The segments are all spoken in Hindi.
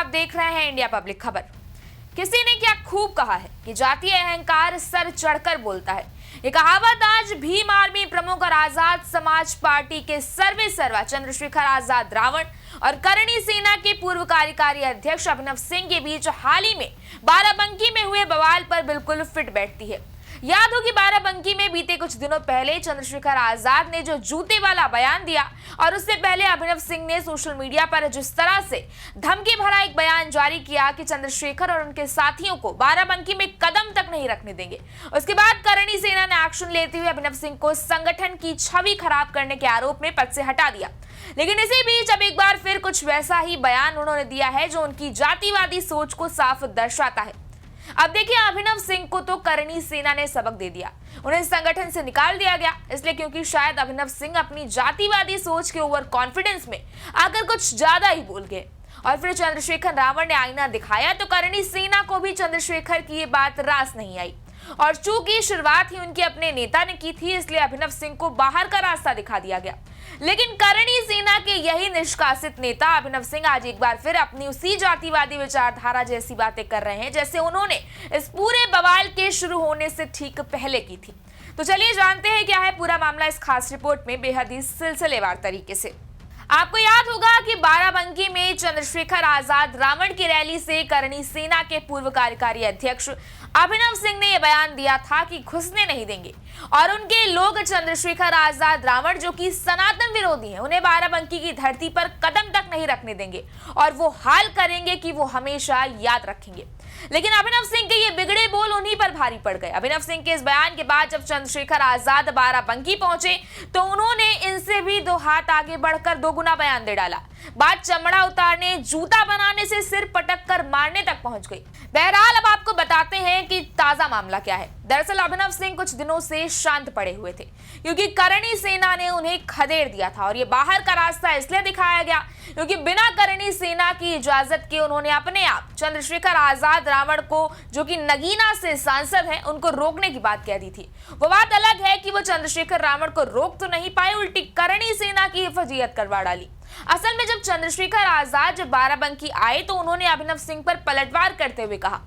आप देख रहे हैं इंडिया पब्लिक खबर। किसी ने क्या खूब कहा है कि जातीय अहंकार सर चढ़कर बोलता है। ये कहावत आज भीम आर्मी प्रमुख और आजाद समाज पार्टी के सर्वे सर्वा चंद्रशेखर आजाद रावण और करणी सेना के पूर्व कार्यकारी अध्यक्ष अभिनव सिंह के बीच हाल ही में बाराबंकी में हुए बवाल पर बिल्कुल फिट बैठती है। याद हो कि बाराबंकी में बीते कुछ दिनों पहले चंद्रशेखर आजाद ने जो जूते वाला बयान दिया और उससे पहले अभिनव सिंह ने सोशल मीडिया पर जिस तरह से धमकी भरा एक बयान जारी किया कि चंद्रशेखर और उनके साथियों को बाराबंकी में कदम तक नहीं रखने देंगे। उसके बाद करणी सेना ने एक्शन लेते हुए अभिनव सिंह को संगठन की छवि खराब करने के आरोप में पद से हटा दिया। लेकिन इसी बीच अब एक बार फिर कुछ वैसा ही बयान उन्होंने दिया है जो उनकी जातिवादी सोच को साफ दर्शाता है। अब देखिए, अभिनव सिंह को तो करणी सेना ने सबक दे दिया, उन्हें संगठन से निकाल दिया गया, इसलिए क्योंकि शायद अभिनव सिंह अपनी जातिवादी सोच के ओवर कॉन्फिडेंस में आकर कुछ ज्यादा ही बोल गए। और फिर चंद्रशेखर रावण ने आईना दिखाया तो करणी सेना को भी चंद्रशेखर की ये बात रास नहीं आई। और चूंकि शुरुआत ही उनके अपने नेता ने की थी, इसलिए अभिनव सिंह को बाहर का रास्ता दिखा दिया गया। लेकिन करणी सेना के यही निष्कासित नेता अभिनव सिंह आज एक बार फिर अपनी उसी जातिवादी विचारधारा जैसी बातें कर रहे हैं जैसे उन्होंने इस पूरे बवाल के शुरू होने से ठीक पहले की थी। तो चलिए जानते हैं क्या है पूरा मामला इस खास रिपोर्ट में बेहद ही सिलसिलेवार तरीके से। आपको याद होगा कि बाराबंकी में चंद्रशेखर आजाद रावण की रैली से करणी सेना के पूर्व कार्यकारी अध्यक्ष अभिनव सिंह ने यह बयान दिया था कि घुसने नहीं देंगे और उनके लोग चंद्रशेखर आजाद रावण जो कि सनातन विरोधी हैं, उन्हें बाराबंकी की धरती पर कदम तक नहीं रखने देंगे और वो हाल करेंगे कि वो हमेशा याद रखेंगे। लेकिन अभिनव सिंह के ये बिगड़े बोल उन्हीं पर भारी पड़ गए। अभिनव सिंह के इस बयान के बाद जब चंद्रशेखर आजाद बाराबंकी पहुंचे तो उन्होंने इनसे भी दो हाथ आगे बढ़कर दोगुना बयान दे डाला। बात चमड़ा उतारने, जूता बनाने से सिर पटक कर मारने तक पहुंच गई। बहरहाल अब आपको बताते हैं कि ताजा मामला क्या है। दरअसल अभिनव सिंह कुछ दिनों से शांत पड़े हुए थे क्योंकि करणी सेना ने उन्हें खदेड़ दिया था और ये बाहर का रास्ता इसलिए दिखाया गया क्योंकि बिना करणी सेना की इजाजत के उन्होंने अपने आप चंद्रशेखर आजाद रावण को, जो कि नगीना से सांसद हैं, उनको रोकने की बात कह दी थी। वो बात अलग है कि वो चंद्रशेखर रावण को रोक तो नहीं पाए, उल्टी करणी सेना की हिफाजत करवा डाली। असल में जब चंद्रशेखर आजाद जब बाराबंकी आए तो उन्होंने अभिनव सिंह पर पलटवार करते हुए कहा,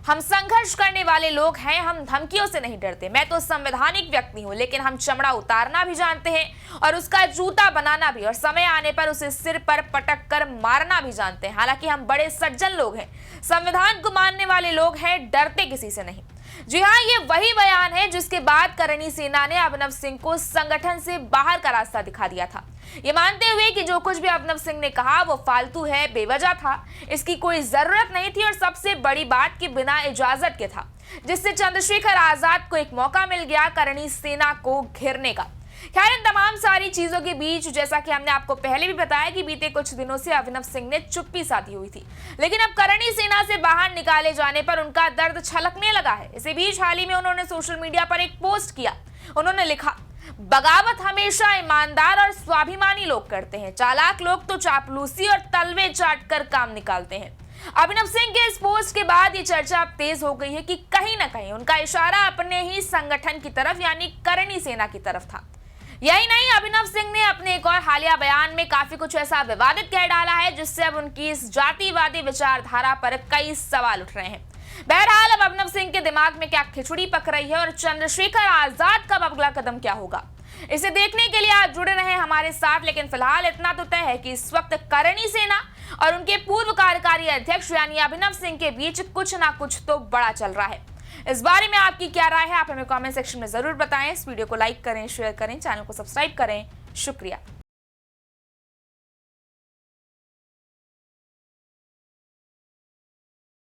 हम संघर्ष करने वाले लोग हैं, हम धमकियों से नहीं डरते। मैं तो संवैधानिक व्यक्ति हूं, लेकिन हम चमड़ा उतारना भी जानते हैं और उसका जूता बनाना भी, और समय आने पर उसे सिर पर पटक कर मारना भी जानते हैं। हालांकि हम बड़े सज्जन लोग हैं, संविधान को मानने वाले लोग हैं, डरते किसी से नहीं। जी हाँ, ये वही बयान है जिसके बाद करणी सेना ने अभिनव सिंह को संगठन से बाहर का रास्ता दिखा दिया था, ये मानते हुए कि जो कुछ भी अभिनव सिंह ने कहा वो फालतू है, बेवजह था, इसकी कोई जरूरत नहीं थी और सबसे बड़ी बात कि बिना इजाजत के था, जिससे चंद्रशेखर आजाद को एक मौका मिल गया करणी सेना को घेरने का। खैर, इन तमाम सारी चीजों के बीच जैसा कि हमने आपको पहले भी बताया कि बीते कुछ दिनों से अभिनव सिंह ने चुप्पी साधी हुई थी, लेकिन अब करणी सेना से बाहर निकाले जाने पर उनका दर्द छलकने लगा है। इसी बीच हाल ही में उन्होंने सोशल मीडिया पर एक पोस्ट किया। उन्होंने लिखा, बगावत हमेशा ईमानदार और स्वाभिमानी लोग करते हैं, चालाक लोग तो चापलूसी और तलवे चाट कर काम निकालते हैं। अभिनव सिंह के इस पोस्ट के बाद ये चर्चा अब तेज हो गई है कि कहीं ना कहीं उनका इशारा अपने ही संगठन की तरफ यानी करणी सेना की तरफ था। यही नहीं, अभिनव सिंह ने अपने एक और हालिया बयान में काफी कुछ ऐसा विवादित कह डाला है जिससे अब उनकी इस जातिवादी विचारधारा पर कई सवाल उठ रहे हैं। बहरहाल अब अभिनव सिंह के दिमाग में क्या खिचड़ी पक रही है और चंद्रशेखर आजाद का अगला कदम क्या होगा, इसे देखने के लिए आप जुड़े रहे हमारे साथ। लेकिन फिलहाल इतना तो तय है कि इस वक्त करणी सेना और उनके पूर्व कार्यकारी अध्यक्ष यानी अभिनव सिंह के बीच कुछ ना कुछ तो बड़ा चल रहा है। इस बारे में आपकी क्या राय है, आप हमें कमेंट सेक्शन में जरूर बताएं। इस वीडियो को लाइक करें, शेयर करें, चैनल को सब्सक्राइब करें। शुक्रिया।